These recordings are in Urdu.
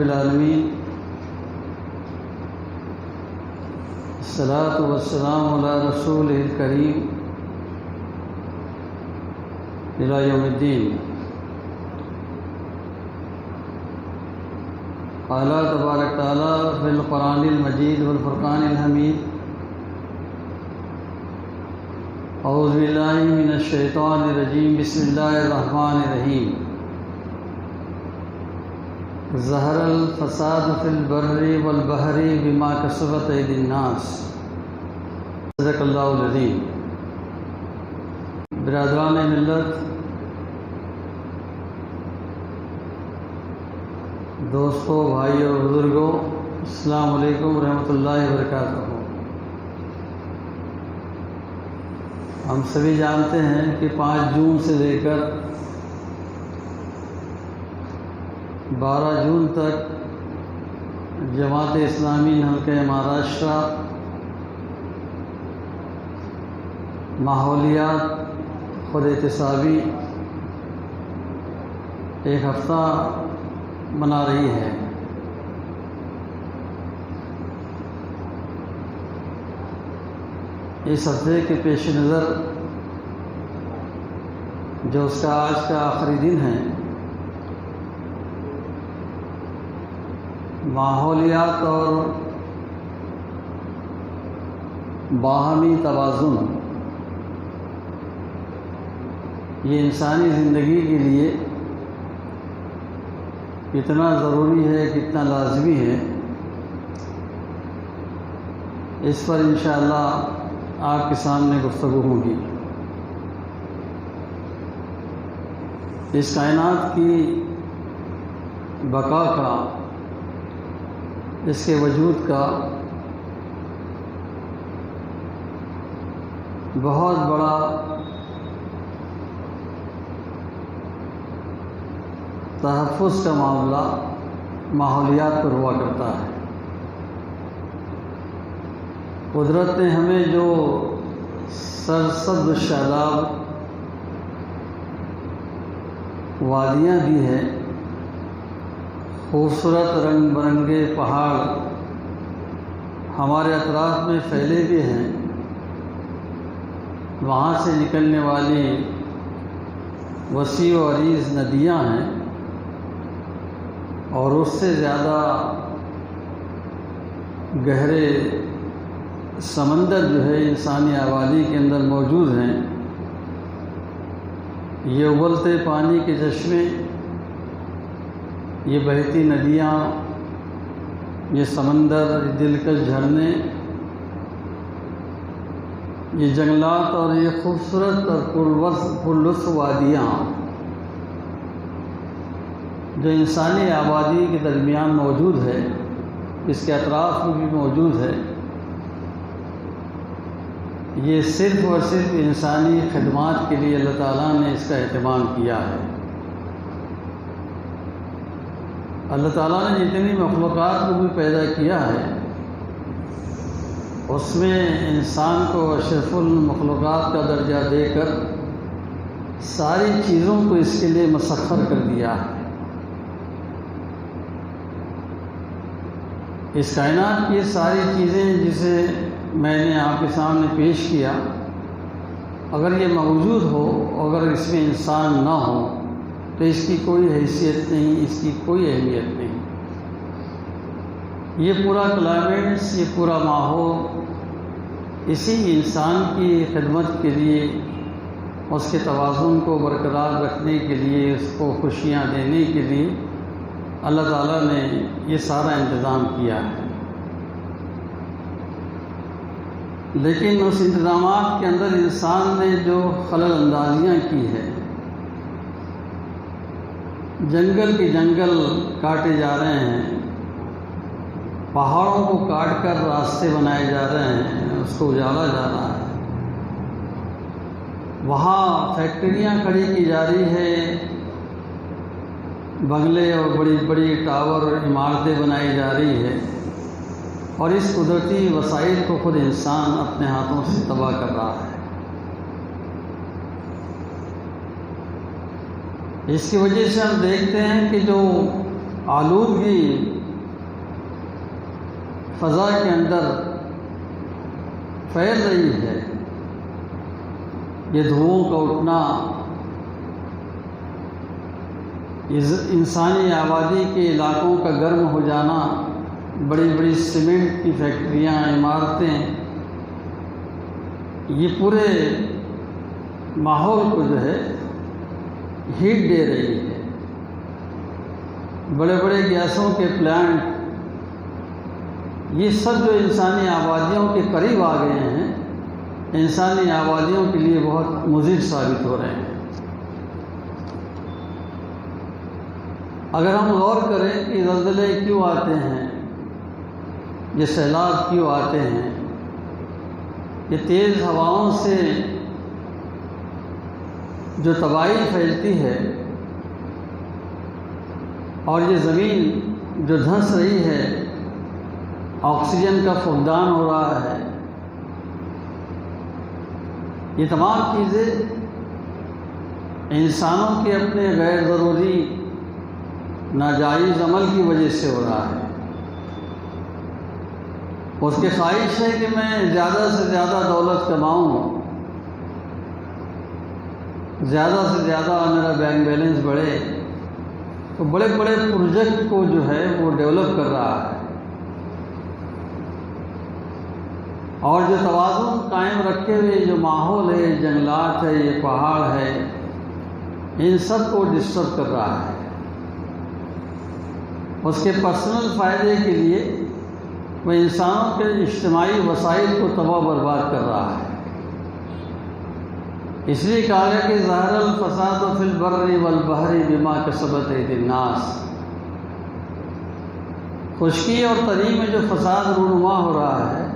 العالمین الصلاۃ والسلام علی رسول الکریم الی یوم الدین۔ قال تبارک تعالی فی القرآن المجید والفرقان الحمید اعوذ باللہ من الشیطان الرجیم بسم اللہ الرحمن الرحیم۔ ظہر الفساد فی البر والبحر بما کسبت ایدی الناس۔ صدق اللہ العظیم۔ برادران ملت، دوستوں، بھائیوں اور بزرگوں، السلام علیکم ورحمۃ اللہ وبرکاتہ۔ ہم سبھی جانتے ہیں کہ 5 جون سے لے کر 12 جون تک جماعت اسلامی حلقہ مہاراشٹرا ماحولیات خود احتسابی ایک ہفتہ منا رہی ہے۔ اس ہفتے کے پیش نظر جو اس کا آج کا آخری دن ہے، ماحولیات اور باہمی توازن یہ انسانی زندگی کے لیے کتنا ضروری ہے، کتنا لازمی ہے، اس پر انشاءاللہ آپ کے سامنے گفتگو ہوگی۔ اس کائنات کی بقا کا، اس کے وجود کا بہت بڑا تحفظ کا معاملہ ماحولیات پر ہوا کرتا ہے۔ قدرت نے ہمیں جو سرسبز شاداب وادیاں دی ہیں، خوبصورت رنگ برنگے پہاڑ ہمارے اطراف میں پھیلے ہوئے ہیں، وہاں سے نکلنے والی وسیع و عریض ندیاں ہیں، اور اس سے زیادہ گہرے سمندر جو ہے انسانی آبادی کے اندر موجود ہیں۔ یہ ابلتے پانی کے چشمے، یہ بہتی ندیاں، یہ سمندر، یہ دلکش جھرنے، یہ جنگلات اور یہ خوبصورت اور پرلطف وادیاں جو انسانی آبادی کے درمیان موجود ہے، اس کے اطراف میں بھی موجود ہے، یہ صرف اور صرف انسانی خدمات کے لیے اللہ تعالیٰ نے اس کا اہتمام کیا ہے۔ اللہ تعالیٰ نے جتنی مخلوقات کو بھی پیدا کیا ہے، اس میں انسان کو اشرف المخلوقات کا درجہ دے کر ساری چیزوں کو اس کے لیے مسخر کر دیا ہے۔ اس کائنات کی ساری چیزیں جسے میں نے آپ کے سامنے پیش کیا، اگر یہ موجود ہو، اگر اس میں انسان نہ ہو تو اس کی کوئی حیثیت نہیں، اس کی کوئی اہمیت نہیں۔ یہ پورا کلائمیٹس، یہ پورا ماحول اسی انسان کی خدمت کے لیے، اس کے توازن کو برقرار رکھنے کے لیے، اس کو خوشیاں دینے کے لیے اللہ تعالیٰ نے یہ سارا انتظام کیا ہے۔ لیکن اس انتظامات کے اندر انسان نے جو خلل اندازیاں کی ہے، جنگل کے جنگل کاٹے جا رہے ہیں، پہاڑوں کو کاٹ کر راستے بنائے جا رہے ہیں، اس کو اجالا جا رہا ہے، وہاں فیکٹریاں کھڑی کی جا رہی ہے، بنگلے اور بڑی بڑی ٹاور اور عمارتیں بنائی جا رہی ہے، اور اس قدرتی وسائل کو خود انسان اپنے ہاتھوں سے تباہ کر رہا ہے۔ اس کی وجہ سے ہم دیکھتے ہیں کہ جو آلودگی فضا کے اندر پھیل رہی ہے، یہ دھوؤں کا اٹھنا، انسانی آبادی کے علاقوں کا گرم ہو جانا، بڑی بڑی سیمنٹ کی فیکٹریاں، عمارتیں، یہ پورے ماحول کو جو ہے ہیٹ دے رہی ہے۔ بڑے بڑے گیسوں کے پلانٹ، یہ سب جو انسانی آبادیوں کے قریب آ گئے ہیں، انسانی آبادیوں کے لیے بہت مضر ثابت ہو رہے ہیں۔ اگر ہم غور کریں کہ زلزلے کیوں آتے ہیں، یہ سیلاب کیوں آتے ہیں، یہ تیز ہواؤں سے جو تباہی پھیلتی ہے اور یہ زمین جو دھنس رہی ہے، آکسیجن کا فقدان ہو رہا ہے، یہ تمام چیزیں انسانوں کے اپنے غیر ضروری ناجائز عمل کی وجہ سے ہو رہا ہے۔ اس کی خواہش ہے کہ میں زیادہ سے زیادہ دولت کماؤں، زیادہ سے زیادہ میرا بینک بیلنس بڑھے، تو بڑے بڑے پروجیکٹ کو جو ہے وہ ڈیولپ کر رہا ہے، اور جو توازن قائم رکھے ہوئے جو ماحول ہے، جنگلات ہے، یہ پہاڑ ہے، ان سب کو ڈسٹرب کر رہا ہے۔ اس کے پرسنل فائدے کے لیے وہ انسانوں کے اجتماعی وسائل کو تباہ برباد کر رہا ہے۔ اس لیے کہا گیا کہ ظہر الفساد فی البر والبحر بما کسبت ایدی الناس، خشکی اور تری میں جو فساد رونما ہو رہا ہے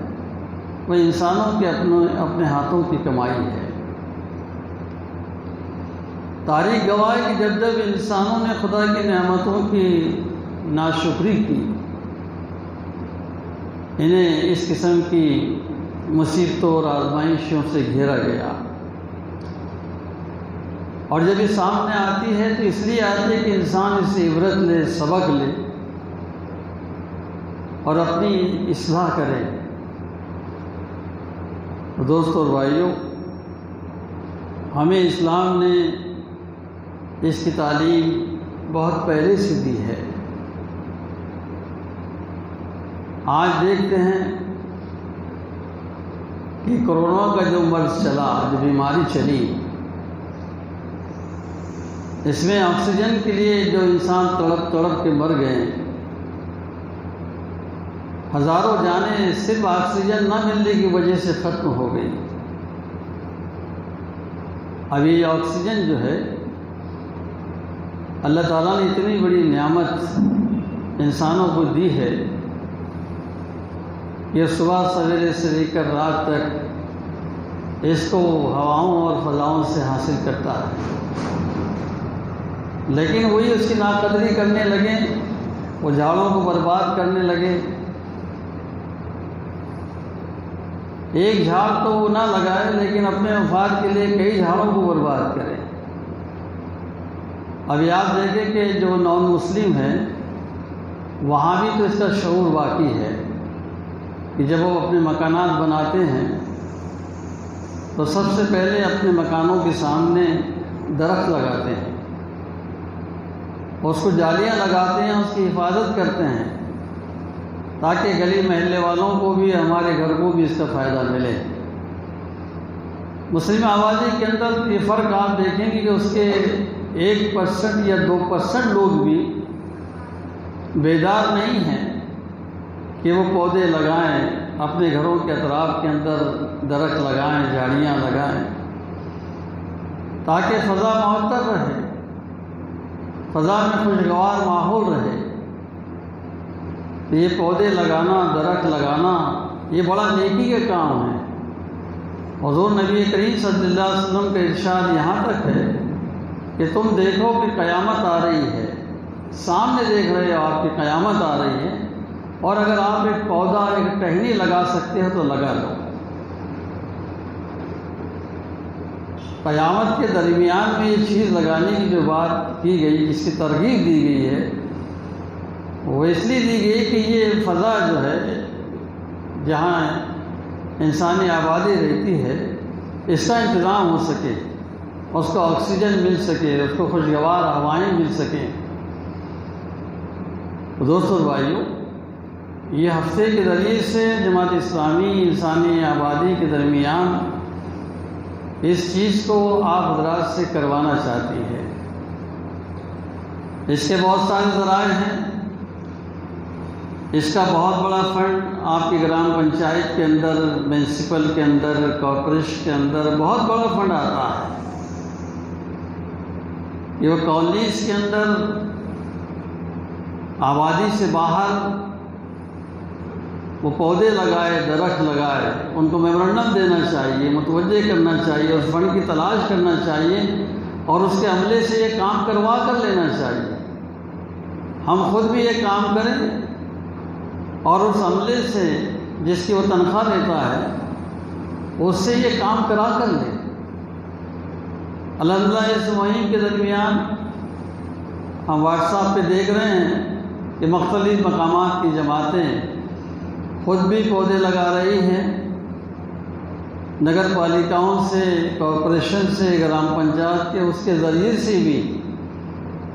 وہ انسانوں کے اپنے ہاتھوں کی کمائی ہے۔ تاریخ گواہ ہے کہ جب جب انسانوں نے خدا کی نعمتوں کی ناشکری کی، انہیں اس قسم کی مصیبتوں اور آزمائشوں سے گھیرا گیا، اور جب یہ سامنے آتی ہے تو اس لیے آتی ہے کہ انسان اس سے عبرت لے، سبق لے اور اپنی اصلاح کرے۔ دوستو اور بھائیوں، ہمیں اسلام نے اس کی تعلیم بہت پہلے سے دی ہے۔ آج دیکھتے ہیں کہ کرونا کا جو مرض چلا، جو بیماری چلی، اس میں آکسیجن کے لیے جو انسان تڑپ تڑپ کے مر گئے، ہزاروں جانیں صرف آکسیجن نہ ملنے کی وجہ سے ختم ہو گئی۔ اب یہ آکسیجن جو ہے اللہ تعالیٰ نے اتنی بڑی نعمت انسانوں کو دی ہے، یہ صبح سویرے سے لے کر رات تک اس کو ہواؤں اور فضاؤں سے حاصل کرتا ہے، لیکن وہی اس کی ناقدری کرنے لگے، وہ جھاڑوں کو برباد کرنے لگے۔ ایک جھاڑ تو وہ نہ لگائے، لیکن اپنے مفاد کے لیے کئی جھاڑوں کو برباد کرے۔ ابھی آپ دیکھیں کہ جو نان مسلم ہیں وہاں بھی تو اس کا شعور باقی ہے کہ جب وہ اپنے مکانات بناتے ہیں تو سب سے پہلے اپنے مکانوں کے سامنے درخت لگاتے ہیں، اس کو جالیاں لگاتے ہیں، اس کی حفاظت کرتے ہیں تاکہ گلی محلے والوں کو بھی، ہمارے گھر کو بھی اس کا فائدہ ملے۔ مسلم آبادی کے اندر یہ فرق آپ دیکھیں گے کہ اس کے 1% یا 2% لوگ بھی بیدار نہیں ہیں کہ وہ پودے لگائیں، اپنے گھروں کے اطراف کے اندر درخت لگائیں، جھاڑیاں لگائیں، تاکہ فضا معطر رہے، فضا میں خوشگوار ماحول رہے۔ تو یہ پودے لگانا، درخت لگانا، یہ بڑا نیکی کا کام ہے۔ حضور نبی کریم صلی اللہ علیہ وسلم کا ارشاد یہاں تک ہے کہ تم دیکھو کہ قیامت آ رہی ہے، سامنے دیکھ رہے ہو آپ کی قیامت آ رہی ہے، اور اگر آپ ایک پودا، ایک ٹہنی لگا سکتے ہو تو لگا لو۔ قیامت کے درمیان میں یہ چیز لگانے کی جو بات کی گئی، جس کی ترغیب دی گئی ہے، وہ اس لیے دی گئی کہ یہ فضا جو ہے جہاں انسانی آبادی رہتی ہے اس کا انتظام ہو سکے، اس کو آکسیجن مل سکے، اس کو خوشگوار ہوائیں مل سکیں۔ دوستو اور بھائیوں، یہ ہفتے کے ذریعے سے جماعت اسلامی انسانی آبادی کے درمیان اس چیز کو آپ حضرات سے کروانا چاہتی ہے۔ اس کے بہت سارے ذرائع ہیں۔ اس کا بہت بڑا فنڈ آپ کی گرام پنچایت کے اندر، میونسپل کے اندر، کارپوریشن کے اندر بہت بڑا فنڈ آتا ہے۔ یہ کالونیز کے اندر آبادی سے باہر وہ پودے لگائے، درخت لگائے، ان کو میمورنڈم دینا چاہیے، متوجہ کرنا چاہیے، اس فنڈ کی تلاش کرنا چاہیے اور اس کے عملے سے یہ کام کروا کر لینا چاہیے۔ ہم خود بھی یہ کام کریں اور اس عملے سے جس کی وہ تنخواہ دیتا ہے اس سے یہ کام کرا کر لیں۔ الحمدللہ اس مہم کے درمیان ہم واٹس ایپ پہ دیکھ رہے ہیں کہ مختلف مقامات کی جماعتیں خود بھی پودے لگا رہی ہیں، نگر پالیکاؤں سے، کارپوریشن سے، گرام پنچایت کے اس کے ذریعے سے بھی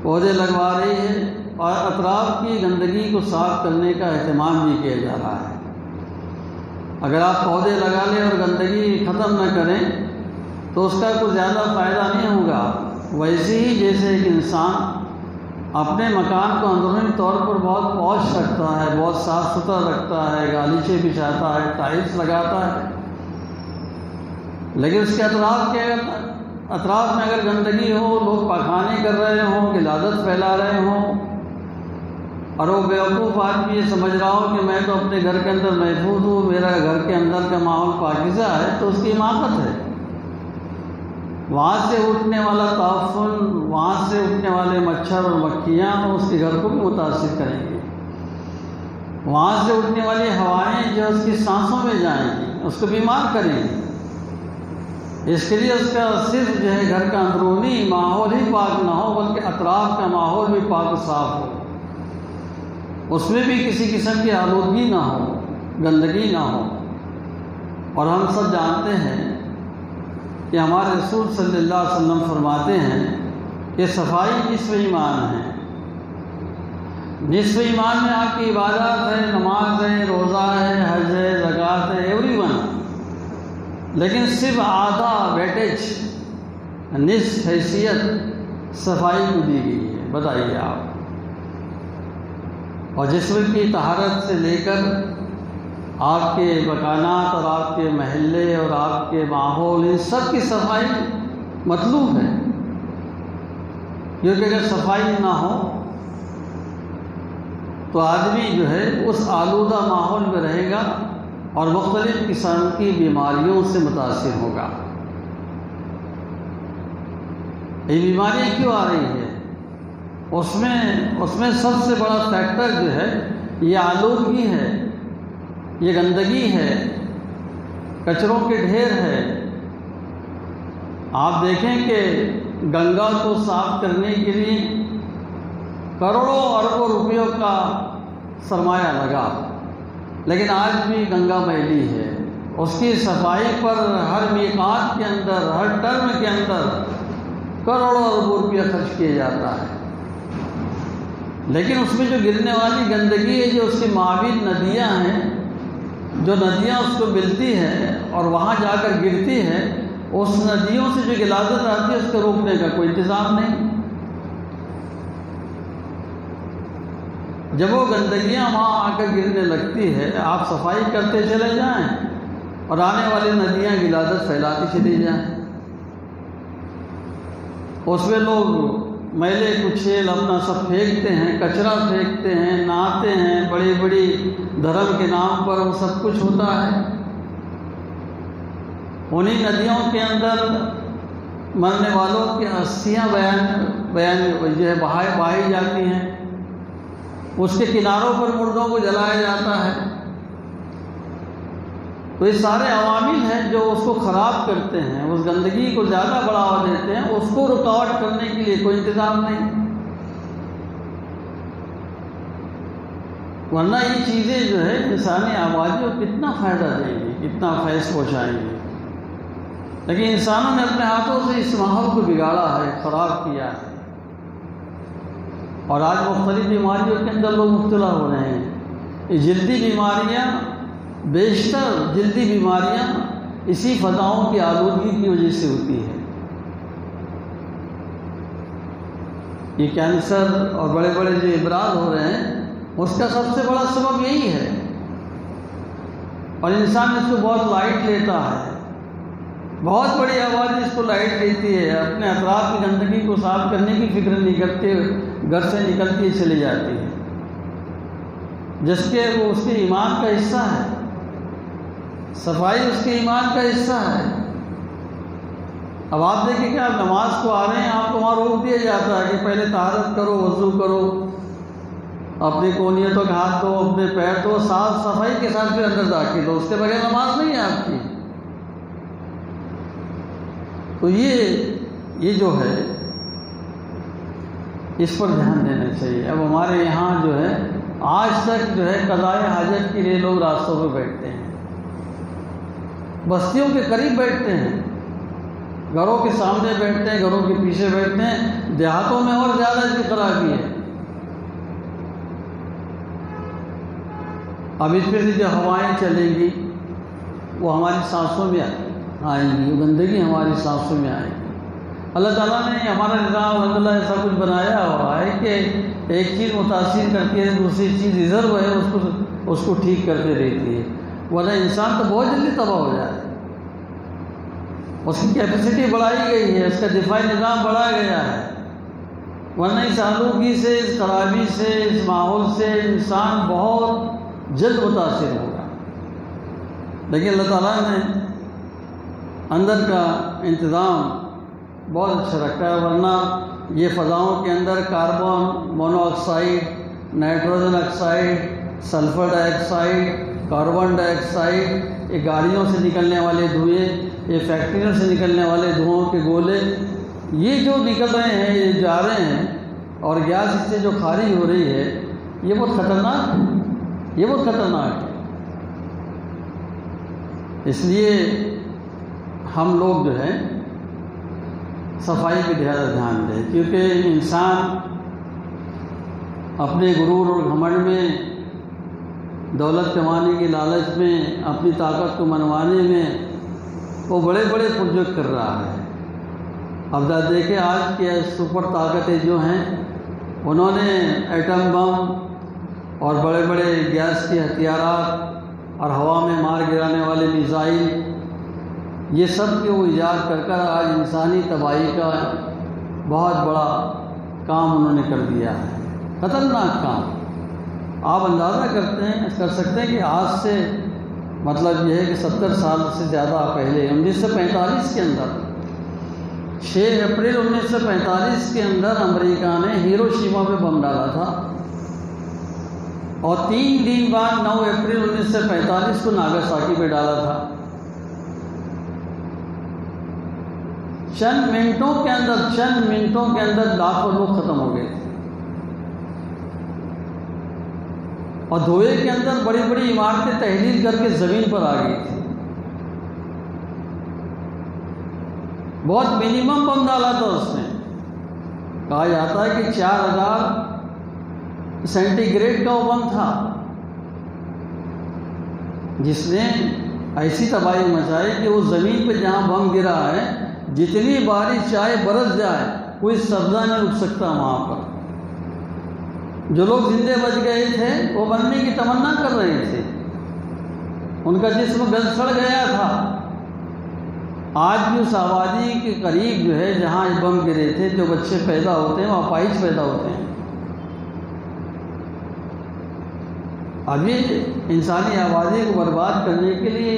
پودے لگوا رہی ہے اور اطراف کی گندگی کو صاف کرنے کا اہتمام بھی کیا جا رہا ہے۔ اگر آپ پودے لگا لیں اور گندگی ختم نہ کریں تو اس کا کوئی زیادہ فائدہ نہیں ہوگا۔ ویسے ہی جیسے ایک انسان اپنے مکان کو اندرونی طور پر بہت پوش رکھتا ہے، بہت صاف ستھرا رکھتا ہے، گالیچے بچھاتا ہے، ٹائلس لگاتا ہے، لیکن اس کے اطراف میں اگر گندگی ہو، لوگ پاخانے کر رہے ہوں، غلاظت پھیلا رہے ہوں اور وہ بیوقوف آدمی یہ سمجھ رہا ہو کہ میں تو اپنے گھر کے اندر محفوظ ہوں، میرا گھر کے اندر کا ماحول پاکیزہ ہے، تو اس کی حماقت ہے۔ وہاں سے اٹھنے والا تعفن، وہاں سے اٹھنے والے مچھر اور مکھیاں اس کے گھر کو بھی متاثر کریں گے۔ وہاں سے اٹھنے والی ہوائیں جو اس کی سانسوں میں جائیں گی، اس کو بیمار کریں گی۔ اس کے لیے اس کا صرف جو ہے گھر کا اندرونی ماحول ہی پاک نہ ہو بلکہ اطراف کا ماحول بھی پاک و صاف ہو، اس میں بھی کسی قسم کی آلودگی نہ ہو، گندگی نہ ہو۔ اور ہم سب جانتے ہیں کہ ہمارے رسول صلی اللہ علیہ وسلم فرماتے ہیں کہ صفائی نصف ایمان ہے۔ نصف ایمان میں آپ کی عبادات ہے، نماز ہے، روزہ ہے، حج ہے، زکوٰۃ ہے، ایوری ون، لیکن صرف آدھا ویٹیج، نصف حیثیت صفائی کو دی گئی ہے۔ بتائیے آپ، اور جسم کی طہارت سے لے کر آپ کے مکانات اور آپ کے محلے اور آپ کے ماحول، ان سب کی صفائی مطلوب ہے، کیونکہ اگر صفائی نہ ہو تو آدمی جو ہے اس آلودہ ماحول میں رہے گا اور مختلف قسم کی بیماریوں سے متاثر ہوگا۔ یہ بیماریاں کیوں آ رہی ہیں؟ اس میں سب سے بڑا فیکٹر جو ہے یہ آلودگی ہے، یہ گندگی ہے، کچروں کے ڈھیر ہے۔ آپ دیکھیں کہ گنگا کو صاف کرنے کے لیے کروڑوں اربوں روپیوں کا سرمایہ لگا، لیکن آج بھی گنگا میلی ہے۔ اس کی صفائی پر ہر میقات کے اندر، ہر ٹرم کے اندر کروڑوں اربوں روپیہ خرچ کیا جاتا ہے، لیکن اس میں جو گرنے والی گندگی ہے، جو اس کی معاون ندیاں ہیں، جو ندیاں اس کو ملتی ہیں اور وہاں جا کر گرتی ہے، اس ندیوں سے جو غلاظت آتی ہے اس کو روکنے کا کوئی انتظام نہیں۔ جب وہ گندگیاں وہاں آ کر گرنے لگتی ہے، آپ صفائی کرتے چلے جائیں اور آنے والی ندیاں غلاظت پھیلاتی چلی جائیں، اس میں لوگ میلے کچیل اپنا سب پھینکتے ہیں، کچرا پھینکتے ہیں، نہاتے ہیں، بڑی بڑی دھرم کے نام پر وہ سب کچھ ہوتا ہے۔ انہی ندیوں کے اندر مرنے والوں کی استھیاں بیان جو ہے بہائی جاتی ہیں، اس کے کناروں پر مردوں کو جلایا جاتا ہے۔ تو یہ سارے عوامل ہیں جو اس کو خراب کرتے ہیں، اس گندگی کو زیادہ بڑھاوا دیتے ہیں، اس کو رکاوٹ کرنے کے لیے کوئی انتظام نہیں۔ ورنہ یہ چیزیں جو ہے انسانی آبادی کو کتنا فائدہ دیں گی، کتنا فیض پہنچائیں گی، لیکن انسانوں نے اپنے ہاتھوں سے اس ماحول کو بگاڑا ہے، خراب کیا ہے، اور آج مختلف بیماریوں کے اندر لوگ مبتلا ہو رہے ہیں۔ یہ جلدی بیماریاں، بیشتر جلدی بیماریاں اسی فضاؤں کی آلودگی کی وجہ سے ہوتی ہے۔ یہ کینسر اور بڑے بڑے جو امراض ہو رہے ہیں اس کا سب سے بڑا سبب یہی ہے، اور انسان اس کو بہت لائٹ لیتا ہے۔ بہت بڑی آبادی اس کو لائٹ لیتی ہے، اپنے اطراف کی گندگی کو صاف کرنے کی فکر نہیں کرتے، گھر سے نکل کے چلی جاتی ہے، جس کے وہ اس کے ایمان کا حصہ ہے، صفائی اس کے ایمان کا حصہ ہے۔ اب آپ دیکھیں کہ آپ نماز کو آ رہے ہیں، آپ کو وہاں روک دیا جاتا ہے کہ پہلے طہارت کرو، وضو کرو، اپنی کونیتوں کا ہاتھ دھو، اپنے پیر دھو، صاف صفائی کے ساتھ پھر اندر داخل ہو، اس کے بغیر نماز نہیں ہے آپ کی۔ تو یہ جو ہے اس پر دھیان دینا چاہیے۔ اب ہمارے یہاں جو ہے آج تک جو ہے قضائے حاجت کے لیے لوگ راستوں پہ بیٹھتے ہیں، بستیوں کے قریب بیٹھتے ہیں، گھروں کے سامنے بیٹھتے ہیں، گھروں کے پیچھے بیٹھتے ہیں۔ دیہاتوں میں اور زیادہ اس کی خرابی ہے۔ اب اس میں سے جو ہوائیں چلیں گی وہ ہماری سانسوں میں آئیں گی، وہ گندگی ہماری سانسوں میں آئے گی۔ اللہ تعالیٰ نے ہمارا نظام الحمدللہ ایسا کچھ بنایا ہوا ہے کہ ایک چیز متاثر کرتی ہے، دوسری چیز ریزرو ہے، اس کو ٹھیک کرتے رہتی ہے، ورنہ انسان تو بہت جلدی تباہ ہو جائے۔ اس کی کیپیسٹی بڑھائی گئی ہے، اس کا دفاعی نظام بڑھایا گیا ہے، ورنہ اس آلودگی سے، اس خرابی سے، اس ماحول سے انسان بہت جلد متاثر ہوگا۔ لیکن اللہ تعالیٰ نے اندر کا انتظام بہت اچھا رکھا ہے، ورنہ یہ فضاؤں کے اندر carbon monoxide, nitrogen oxide, sulphur dioxide, carbon dioxide, یہ گاڑیوں سے نکلنے والے دھوئیں، یہ فیکٹریوں سے نکلنے والے دھوؤں کے گولے، یہ جو نکل رہے ہیں، یہ جا رہے ہیں، اور گیس اس سے جو خارج ہو رہی ہے، یہ بہت خطرناک ہے، یہ بہت خطرناک ہے۔ اس لیے ہم لوگ جو ہے صفائی پہ زیادہ دھیان دیں، کیونکہ انسان اپنے غرور اور گھمنڈ میں، دولت کمانے کی لالچ میں، اپنی طاقت کو منوانے میں وہ بڑے بڑے پروجیکٹ کر رہا ہے۔ اب دیکھیں آج کے سپر طاقتیں جو ہیں، انہوں نے ایٹم بم اور بڑے بڑے گیس کے ہتھیارات اور ہوا میں مار گرانے والے میزائل، یہ سب کے وہ ایجاد کر کر آج انسانی تباہی کا بہت بڑا کام انہوں نے کر دیا ہے، خطرناک کام۔ آپ اندازہ کر سکتے ہیں کہ آج سے مطلب یہ ہے کہ 70 سال سے زیادہ پہلے 1945 کے اندر 6 اپریل 1945 کے اندر امریکہ نے ہیروشیما پہ بم ڈالا تھا، اور 3 دن بعد 9 اپریل 1945 کو ناگاساکی پہ ڈالا تھا۔ چند منٹوں کے اندر لاکھوں لوگ ختم ہو گئے، اور دھوئے کے اندر بڑی بڑی عمارتیں تحلیل کر کے زمین پر آ گئی تھی۔ بہت منیمم بم ڈالا تھا اس نے، کہا جاتا ہے کہ 4000 سینٹی گریڈ کا وہ بم تھا، جس نے ایسی تباہی مچائی کہ اس زمین پہ جہاں بم گرا ہے، جتنی بارش چاہے برس جائے، کوئی سبزہ نہیں اگ سکتا وہاں پر۔ جو لوگ زندے بچ گئے تھے وہ مرنے کی تمنا کر رہے تھے، ان کا جسم گل سڑ گیا تھا۔ آج بھی اس آبادی کے قریب جو ہے جہاں بم گرے تھے، جو بچے پیدا ہوتے ہیں وہاں اپاہج پیدا ہوتے ہیں۔ ابھی انسانی آبادی کو برباد کرنے کے لیے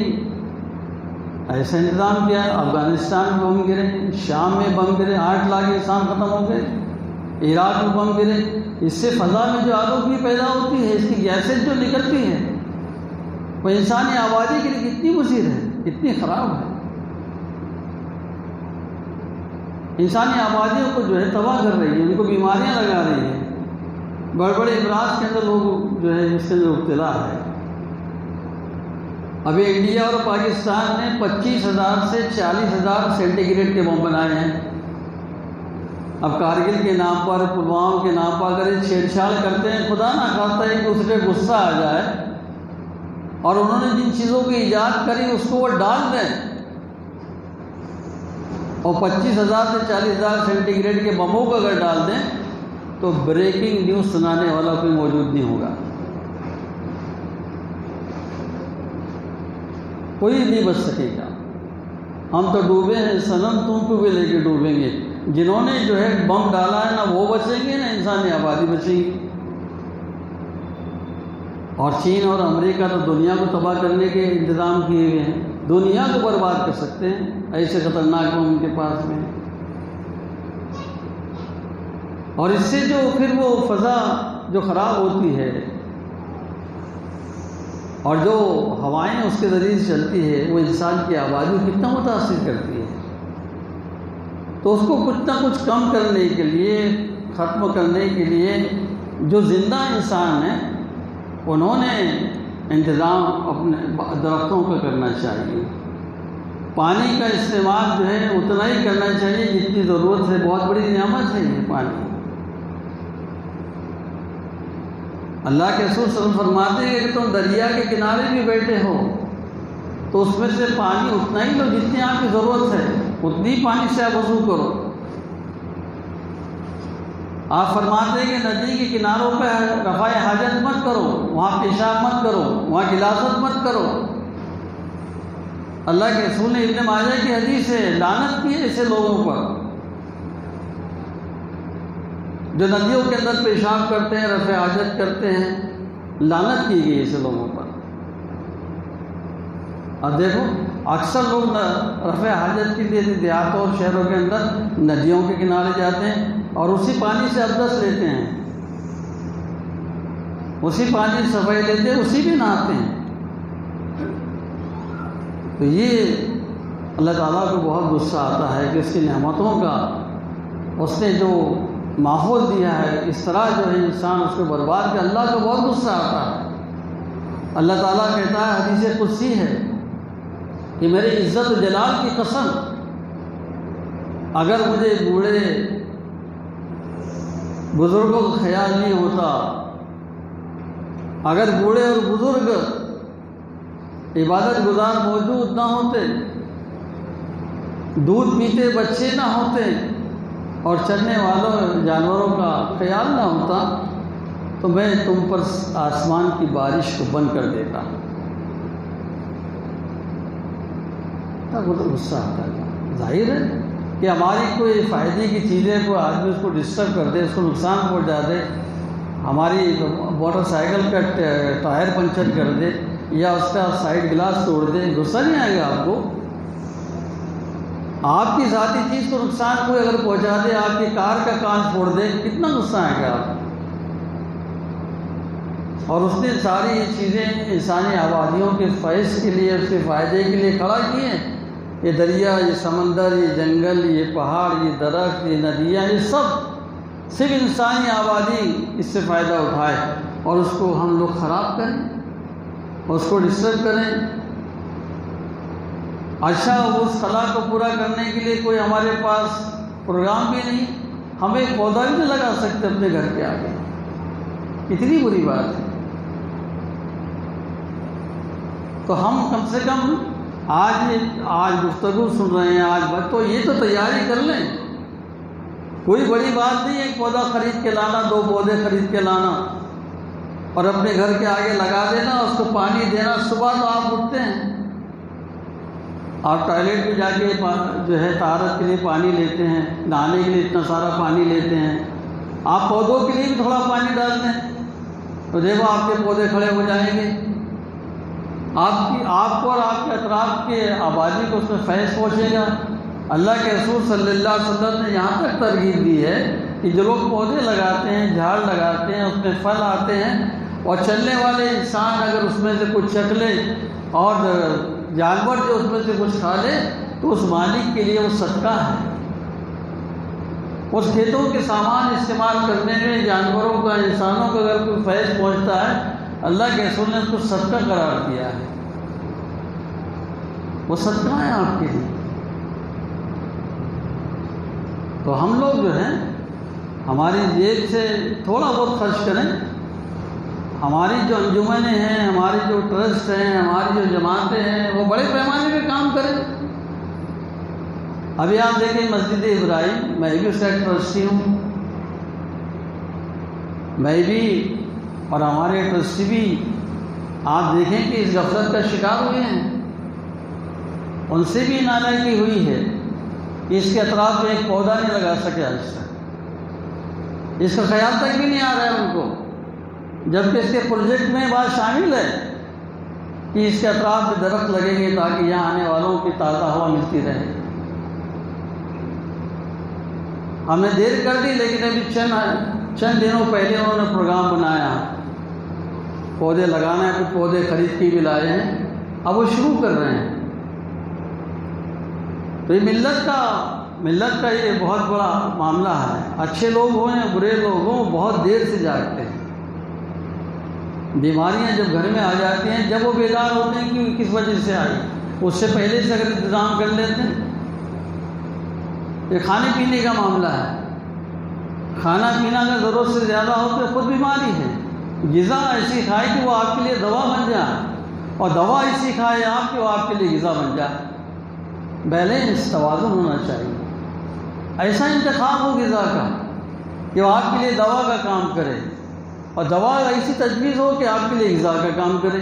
ایسا انتظام کیا ہے۔ افغانستان میں بم گرے، شام میں بم گرے، 8 لاکھ انسان ختم ہو گئے، عراق میں بم گرے۔ اس سے فضا میں جو آلودگی پیدا ہوتی ہے، اس کی گیسز جو نکلتی ہیں، وہ انسانی آبادی کے لیے کتنی مضر ہے، کتنی خراب ہے۔ انسانی آبادیوں کو جو ہے تباہ کر رہی ہے، ان کو بیماریاں لگا رہی ہیں، بڑے بڑے امراض کے اندر لوگ جو ہے اس سے مبتلا ہے۔ ابھی انڈیا اور پاکستان نے 25,000 سے 40,000 سینٹی گریڈ کے بم بنائے ہیں۔ اب کارگل کے نام پر، پلوام کے نام پر اگر یہ چھیڑ چھاڑ کرتے ہیں، خدا نہ خواستہ ایک دوسرے پہ غصہ آ جائے اور انہوں نے جن چیزوں کی ایجاد کری اس کو وہ ڈال دیں اور 25,000 سے 40,000 سینٹی گریڈ کے بموں کو اگر ڈال دیں تو بریکنگ نیوز سنانے والا کوئی موجود نہیں ہوگا، کوئی نہیں بچ سکے گا۔ ہم تو ڈوبے ہیں صنم، تم کو بھی لے کے ڈوبیں گے۔ جنہوں نے جو ہے بم ڈالا ہے نہ وہ بچیں گے نہ انسانی آبادی بچے گی۔ اور چین اور امریکہ تو دنیا کو تباہ کرنے کے انتظام کیے ہوئے ہیں، دنیا کو برباد کر سکتے ہیں، ایسے خطرناک بم ان کے پاس میں۔ اور اس سے جو پھر وہ فضا جو خراب ہوتی ہے اور جو ہوائیں اس کے ذریعے سے چلتی ہے وہ انسان کی آبادی کو کتنا متاثر کرتی ہے۔ تو اس کو کچھ نہ کچھ کم کرنے کے لیے، ختم کرنے کے لیے جو زندہ انسان ہیں انہوں نے انتظام اپنے درختوں کا کرنا چاہیے۔ پانی کا استعمال جو ہے اتنا ہی کرنا چاہیے جتنی ضرورت ہے، بہت بڑی نعمت ہے یہ پانی۔ اللہ کے رسول صلی اللہ علیہ وسلم فرماتے ہیں کہ تم دریا کے کنارے بھی بیٹھے ہو تو اس میں سے پانی اتنا ہی لو جتنی آپ کی ضرورت ہے، اتنی پانی سے آپ وضو کرو۔ آپ فرماتے ہیں کہ ندی کے کناروں پہ رفع حاجت مت کرو، وہاں پیشاب مت کرو، وہاں غلاظت مت کرو۔ اللہ کے رسول نے ابن ماجہ کی حدیث ہے، لعنت کی ہے ایسے لوگوں پر جو ندیوں کے اندر پیشاب کرتے ہیں، رفع حاجت کرتے ہیں، لعنت کی گئی ایسے لوگوں پر۔ اب دیکھو اکثر لوگ رفع حاجت کے لیے دیہاتوں اور شہروں کے اندر ندیوں کے کنارے جاتے ہیں اور اسی پانی سے ابدس لیتے ہیں، اسی پانی سے صفائی لیتے ہیں، اسی بھی نہاتے ہیں۔ تو یہ اللہ تعالیٰ کو بہت غصہ آتا ہے کہ اس کی نعمتوں کا، اس نے جو ماحول دیا ہے اس طرح جو ہے انسان اس کو برباد کر، اللہ کو بہت غصہ آتا ہے۔ اللہ تعالیٰ کہتا ہے، حدیث قدسی ہے کہ میرے عزت و جلال کی قسم، اگر مجھے بوڑھے بزرگوں کا خیال نہیں ہوتا، اگر بوڑھے اور بزرگ عبادت گزار موجود نہ ہوتے، دودھ پیتے بچے نہ ہوتے اور چلنے والوں جانوروں کا خیال نہ ہوتا تو میں تم پر آسمان کی بارش کو بند کر دیتا۔ تب غصہ آتا ہے۔ ظاہر ہے کہ ہماری کوئی فائدے کی چیزیں کوئی آدمی اس کو ڈسٹرب کر دے، اس کو نقصان پہنچا دے، ہماری موٹر سائیکل کا ٹائر پنچر کر دے یا اس کا سائیڈ گلاس توڑ دے، غصہ نہیں آئے گا آپ کو؟ آپ کی ذاتی چیز کو نقصان کوئی اگر پہنچا دے، آپ کی کار کا کانچ پھوڑ دے، کتنا غصہ آئے گا آپ؟ اور اس نے ساری یہ چیزیں انسانی آبادیوں کے فیض کے لیے، اس کے فائدے کے لیے کھڑا کیے ہیں۔ یہ دریا، یہ سمندر، یہ جنگل، یہ پہاڑ، یہ درخت، یہ ندیاں، یہ سب صرف انسانی آبادی اس سے فائدہ اٹھائے اور اس کو ہم لوگ خراب کریں، اس کو ڈسٹرب کریں۔ اچھا، اس خلا کو پورا کرنے کے لیے کوئی ہمارے پاس پروگرام بھی نہیں، ہم ایک پودا بھی نہیں لگا سکتے اپنے گھر کے آگے، اتنی بری بات ہے۔ تو ہم کم سے کم آج گفتگو سن رہے ہیں، آج تو یہ تو تیاری کر لیں، کوئی بڑی بات نہیں ہے ایک پودا خرید کے لانا، 2 پودے خرید کے لانا اور اپنے گھر کے آگے لگا دینا، اس کو پانی دینا۔ صبح تو آپ اٹھتے ہیں، آپ ٹوائلٹ پہ جا کے جو ہے طہارت کے لیے پانی لیتے ہیں، نہانے کے لیے اتنا سارا پانی لیتے ہیں، آپ پودوں کے لیے بھی تھوڑا پانی ڈال دیں تو دیکھو آپ کے پودے کھڑے ہو جائیں گے، آپ کو اور آپ کے اطراف کے آبادی کو اس میں فیض پہنچے گا۔ اللہ کے رسول صلی اللہ علیہ وسلم نے یہاں تک ترغیب دی ہے کہ جو لوگ پودے لگاتے ہیں، جھاڑ لگاتے ہیں، اس میں پھل آتے ہیں اور چلنے والے انسان اگر اس میں سے کچھ چکھ لے اور جانور جو اس میں سے کچھ کھا لے تو اس مالک کے لیے وہ صدقہ ہے۔ اس کھیتوں کے سامان استعمال کرنے میں جانوروں کا، انسانوں کا اگر کوئی فیض پہنچتا ہے، اللہ کے رسول نے اس کو صدقہ قرار دیا ہے، وہ صدقہ ہے آپ کے لیے۔ تو ہم لوگ جو ہیں ہماری جیب سے تھوڑا بہت خرچ کریں، ہماری جو انجمنیں ہیں، ہماری جو ٹرسٹ ہیں، ہماری جو جماعتیں ہیں، وہ بڑے پیمانے پہ کام کریں۔ ابھی آپ دیکھیں مسجد ابراہیم، میں بھی اس کا ایک ٹرسٹی ہوں، میں بھی اور ہمارے ٹرسٹی بھی آپ دیکھیں کہ اس غفلت کا شکار ہوئے ہیں، ان سے بھی نالائقی ہوئی ہے کہ اس کے اطراف میں ایک پودا نہیں لگا سکے آج تک، اس کا خیال تک بھی نہیں آ رہا ہے ان کو، جبکہ اس کے پروجیکٹ میں بات شامل ہے کہ اس کے اطراف میں درخت لگیں گے تاکہ یہاں آنے والوں کی تازہ ہوا ملتی رہے۔ ہم نے دیر کر دی، لیکن ابھی چند دنوں پہلے انہوں نے پروگرام بنایا، پودے لگانا ہے، کچھ پودے خرید کے بھی لائے ہیں، اب وہ شروع کر رہے ہیں۔ تو یہ ملت کا یہ بہت بڑا معاملہ ہے، اچھے لوگ ہوں یا برے لوگ ہوں، بہت دیر سے جاگتے ہیں۔ بیماریاں جب گھر میں آ جاتی ہیں، جب وہ بیدار ہوتے ہیں کہ کس وجہ سے آئی، اس سے پہلے سے اگر انتظام کر لیتے ہیں۔ یہ کھانے پینے کا معاملہ ہے، کھانا پینا اگر ضرورت سے زیادہ ہو تو خود بیماری ہے۔ غذا ایسی کھائے کہ وہ آپ کے لیے دوا بن جائے، اور دوا ایسی کھائے آپ کہ وہ آپ کے لیے غذا بن جائے۔ بیلنس، توازن ہونا چاہیے، ایسا انتخاب ہو غذا کا کہ وہ آپ کے لیے دوا کا کام کرے، اور دوا ایسی تجویز ہو کہ آپ کے لیے غذا کا کام کرے۔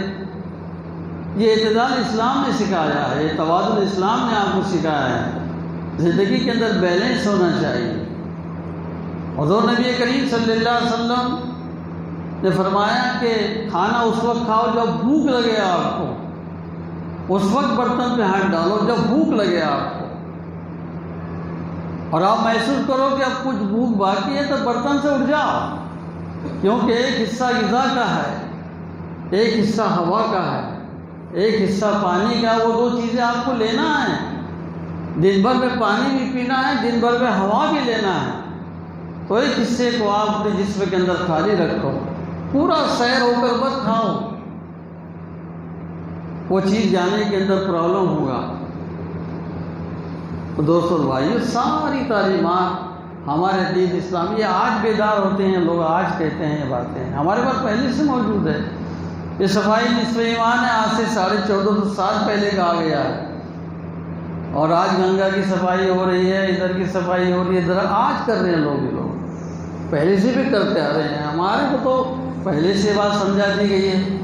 یہ اعتدال اسلام نے سکھایا ہے، یہ توازن اسلام نے آپ کو سکھایا ہے۔ زندگی کے اندر بیلنس ہونا چاہیے۔ حضور نبی کریم صلی اللہ علیہ وسلم نے فرمایا کہ کھانا اس وقت کھاؤ جب بھوک لگے آپ کو، اس وقت برتن پہ ہاتھ ڈالو جب بھوک لگے آپ کو، اور آپ محسوس کرو کہ اب کچھ بھوک باقی ہے تو برتن سے اٹھ جاؤ، کیونکہ ایک حصہ غذا کا ہے، ایک حصہ ہوا کا ہے، ایک حصہ پانی کا۔ وہ دو چیزیں آپ کو لینا ہے، دن بھر میں پانی بھی پینا ہے، دن بھر میں ہوا بھی لینا ہے۔ تو ایک حصے کو آپ اپنے جسم کے اندر خالی رکھو، پورا سیر ہو کر بس کھاؤ، وہ چیز جانے کے اندر پرابلم ہوگا۔ تو دوستو بھائیو، ساری تعلیمات ہمارے دین اسلامی آج بیدار ہوتے ہیں لوگ، آج کہتے ہیں یہ باتیں، ہمارے پاس پہلے سے موجود ہے۔ یہ صفائی نصف ایمان ہے، آج سے 1450 سال پہلے کہا گیا ہے، اور آج گنگا کی صفائی ہو رہی ہے، ادھر کی صفائی ہو رہی ہے، ادھر آج کر رہے ہیں لوگ، یہ لوگ پہلے سے بھی کرتے آ رہے ہیں۔ ہمارے کو تو پہلے سے بات سمجھا دی گئی ہے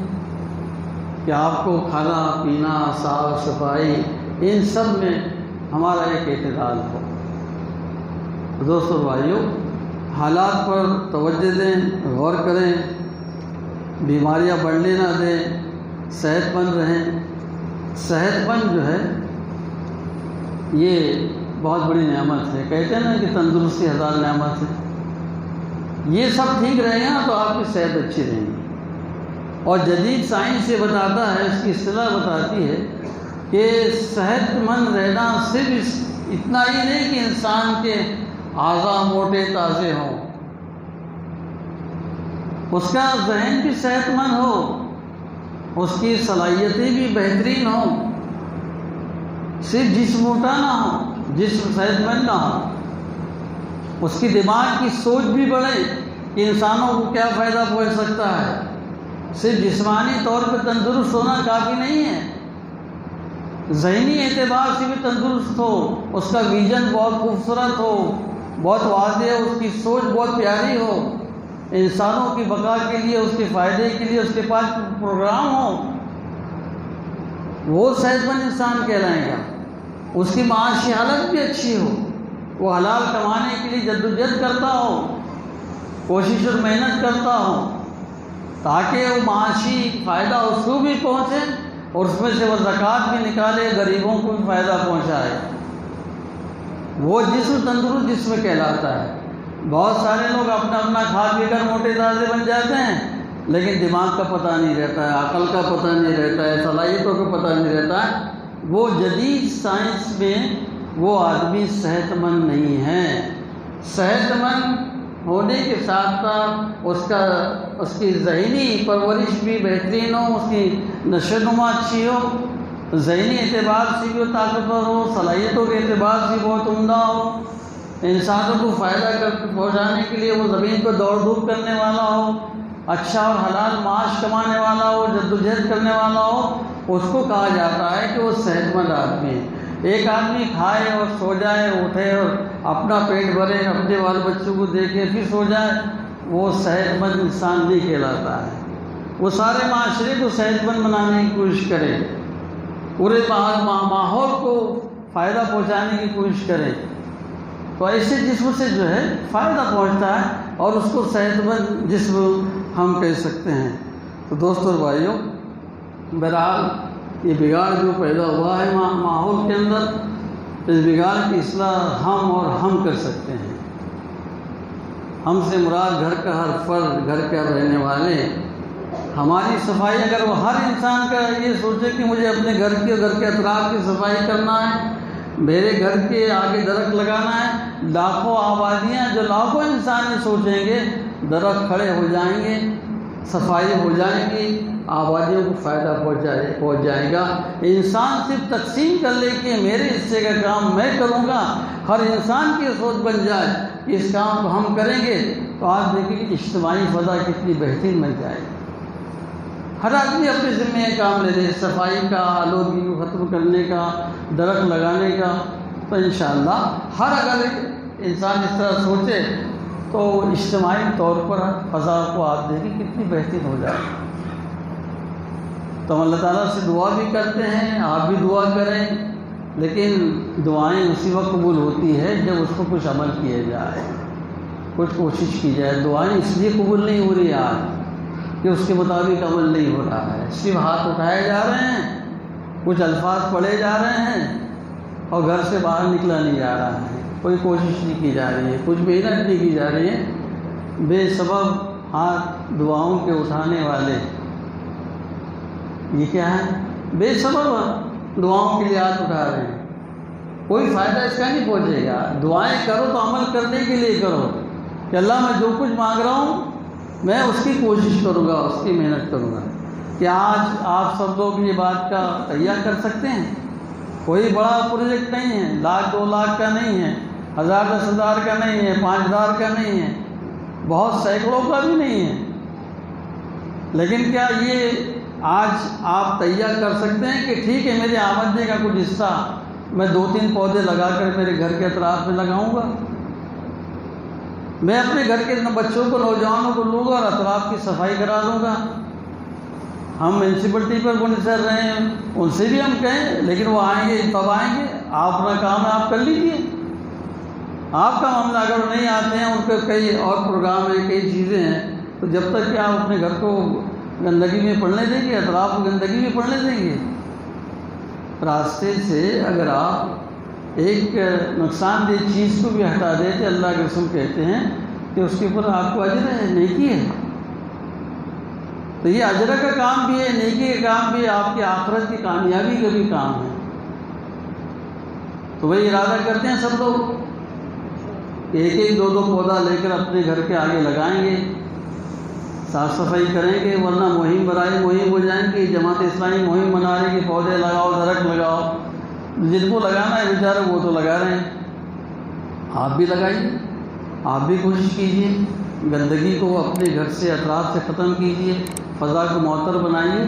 کہ آپ کو کھانا پینا، صاف صفائی، ان سب میں ہمارا ایک اعتدال ہو۔ دوستو بھائیو، حالات پر توجہ دیں، غور کریں، بیماریاں بڑھنے نہ دیں، صحت مند رہیں۔ صحت مند جو ہے یہ بہت بڑی نعمت ہے، کہتے ہیں نا کہ تندرستی 1000 نعمت ہے۔ یہ سب ٹھیک رہے گا تو آپ کی صحت اچھی رہے گی، اور جدید سائنس یہ بتاتا ہے، اس کی اصطلاح بتاتی ہے کہ صحت مند رہنا صرف اتنا ہی نہیں کہ انسان کے اعضاء موٹے تازے ہوں، اس کا ذہن بھی صحت مند ہو، اس کی صلاحیتیں بھی بہترین ہوں، صرف جسم موٹا نہ ہو، جسم صحت مند نہ ہو، اس کی دماغ کی سوچ بھی بڑھے کہ انسانوں کو کیا فائدہ پہنچ سکتا ہے۔ صرف جسمانی طور پہ تندرست ہونا کافی نہیں ہے، ذہنی اعتبار سے بھی تندرست ہو، اس کا ویژن بہت خوبصورت ہو، بہت واضح ہو، اس کی سوچ بہت پیاری ہو، انسانوں کی بقا کے لیے، اس کے فائدے کے لیے اس کے پاس پروگرام ہو، وہ صحت مند انسان کہلائے گا۔ اس کی معاشی حالت بھی اچھی ہو، وہ حلال کمانے کے لیے جدوجہد کرتا ہو، کوشش اور محنت کرتا ہو، تاکہ وہ معاشی فائدہ اس کو بھی پہنچے، اور اس میں سے وہ زکوٰۃ بھی نکالے، غریبوں کو بھی فائدہ پہنچائے۔ وہ جسم تندرست جسم کہلاتا ہے۔ بہت سارے لوگ اپنا کھا پی کر موٹے تازے بن جاتے ہیں، لیکن دماغ کا پتہ نہیں رہتا ہے، عقل کا پتہ نہیں رہتا ہے، صلاحیتوں کا پتہ نہیں رہتا ہے۔ وہ جدید سائنس میں وہ آدمی صحت مند نہیں ہے۔ صحت مند ہونے کے ساتھ ساتھ اس کی ذہنی پرورش بھی بہترین ہو، اس کی نشو و نما اچھی ہو، ذہنی اعتبار سے بھی وہ طاقتور ہو، صلاحیتوں کے اعتبار سے بہت عمدہ ہو، انسانوں کو فائدہ پہنچانے کے لیے وہ زمین پر دوڑ دھوپ کرنے والا ہو، اچھا اور حلال معاش کمانے والا ہو، جدوجہد کرنے والا ہو، اس کو کہا جاتا ہے کہ وہ صحت مند آدمی ہے۔ ایک آدمی کھائے اور سو جائے، اٹھے اور اپنا پیٹ بھرے، اپنے بال بچوں کو دیکھے پھر سو جائے، وہ صحت مند انسان نہیں کہلاتا ہے۔ وہ سارے معاشرے کو صحت مند بنانے کی کوشش کرے، پورے ماحول کو فائدہ پہنچانے کی کوشش کرے، تو ایسے جسم سے جو ہے فائدہ پہنچتا ہے اور اس کو صحت مند جسم ہم کہہ سکتے ہیں۔ تو دوستوں اور بھائیوں، بہرحال یہ بگاڑ جو پیدا ہوا ہے ماحول کے اندر، اس بگاڑ کی اصلاح ہم کر سکتے ہیں۔ ہم سے مراد گھر کا ہر فرد، گھر کے رہنے والے، ہماری صفائی اگر وہ ہر انسان کا یہ سوچے کہ مجھے اپنے گھر کی اور گھر کے اطراف کی صفائی کرنا ہے، میرے گھر کے آگے درخت لگانا ہے، لاکھوں آبادیاں جو لاکھوں انسان سوچیں گے، درخت کھڑے ہو جائیں گے، صفائی ہو جائے گی، آبادیوں کو فائدہ پہنچ جائے گا۔ انسان صرف تقسیم کر لے کہ میرے حصے کا کام میں کروں گا، ہر انسان کی سوچ بن جائے کہ اس کام کو ہم کریں گے، تو آج دیکھیں کہ اجتماعی فضا کتنی بہترین بن جائے گی۔ ہر آدمی اپنے ذمہ یہ کام لے لے، صفائی کا، آلودگی کو ختم کرنے کا، درخت لگانے کا، تو انشاءاللہ اگر انسان اس طرح سوچے تو اجتماعی طور پر فضا کو آپ دیکھیں کتنی بہترین ہو جائے۔ تو ہم اللہ تعالیٰ سے دعا بھی کرتے ہیں، آپ بھی دعا کریں، لیکن دعائیں اسی وقت قبول ہوتی ہے جب اس کو کچھ عمل کیا جائے، کچھ کوشش کی جائے۔ دعائیں اس لیے قبول نہیں ہو رہی آج کہ اس کے مطابق عمل نہیں ہو رہا ہے، صرف ہاتھ اٹھائے جا رہے ہیں، کچھ الفاظ پڑھے جا رہے ہیں اور گھر سے باہر نکلا نہیں جا رہا ہے، کوئی کوشش نہیں کی جا رہی ہے، کچھ محنت نہیں کی جا رہی ہے۔ بے سبب ہاتھ دعاؤں کے اٹھانے والے، یہ کیا ہے؟ بے سبب دعاؤں کے لیے ہاتھ اٹھا رہے ہیں، کوئی فائدہ اس کا نہیں پہنچے گا۔ دعائیں کرو تو عمل کرنے کے لیے کرو کہ اللہ میں جو کچھ مانگ رہا ہوں میں اس کی کوشش کروں گا، اس کی محنت کروں گا۔ کیا آج آپ سب لوگ یہ بات کا تیار کر سکتے ہیں؟ کوئی بڑا پروجیکٹ نہیں ہے، 1,00,000 2 لاکھ کا نہیں ہے، 1000 10 ہزار کا نہیں ہے، 5000 کا نہیں ہے، بہت سینکڑوں کا بھی نہیں ہے، لیکن کیا یہ آج آپ تیار کر سکتے ہیں کہ ٹھیک ہے میرے آمدنی کا کچھ حصہ میں 2-3 پودے لگا کر میرے گھر کے اطراف میں لگاؤں گا، میں اپنے گھر کے بچوں کو، نوجوانوں کو لوں گا اور اطراف کی صفائی کرا دوں گا۔ ہم میونسپلٹی پر منحصر رہے ہیں، ان سے بھی ہم کہیں، لیکن وہ آئیں گے تب آئیں گے، آپ اپنا کام ہے آپ کر لیجیے، آپ کا معاملہ اگر وہ نہیں آتے ہیں، ان کے کئی اور پروگرام ہیں، کئی چیزیں ہیں، تو جب تک کہ آپ اپنے گھر کو گندگی میں پڑنے دیں گے، اطراف کو گندگی میں پڑنے دیں گے؟ راستے سے اگر آپ ایک نقصان دہ چیز کو بھی ہٹا دیں تو اللہ کے رسول کہتے ہیں کہ اس کے اوپر آپ کو اجر ہے، نیکی ہے۔ تو یہ اجر کا کام بھی ہے، نیکی کا کام بھی ہے، آپ کی آخرت کی کامیابی کا بھی کام ہے۔ تو وہی ارادہ کرتے ہیں سب لوگ کہ 1-1 2-2 پودا لے کر اپنے گھر کے آگے لگائیں گے، صاف صفائی کریں گے، ورنہ مہم برائے مہم ہو جائیں گی۔ جماعت اسلامی مہم بنا رہی کہ پودے لگاؤ، درخت لگاؤ، جن کو لگانا ہے بیچارے وہ تو لگا رہے ہیں، آپ بھی لگائیے، آپ بھی کوشش کیجیے، گندگی کو اپنے گھر سے اطراف سے ختم کیجیے، فضا کو معطر بنائیے،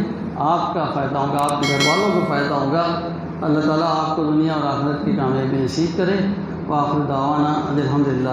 آپ کا فائدہ ہوگا، آپ کے گھر والوں کو فائدہ ہوگا۔ اللہ تعالیٰ آپ کو دنیا اور آخرت کی کامیابی نصیب کرے۔ وآخر دعوانا الحمدللہ۔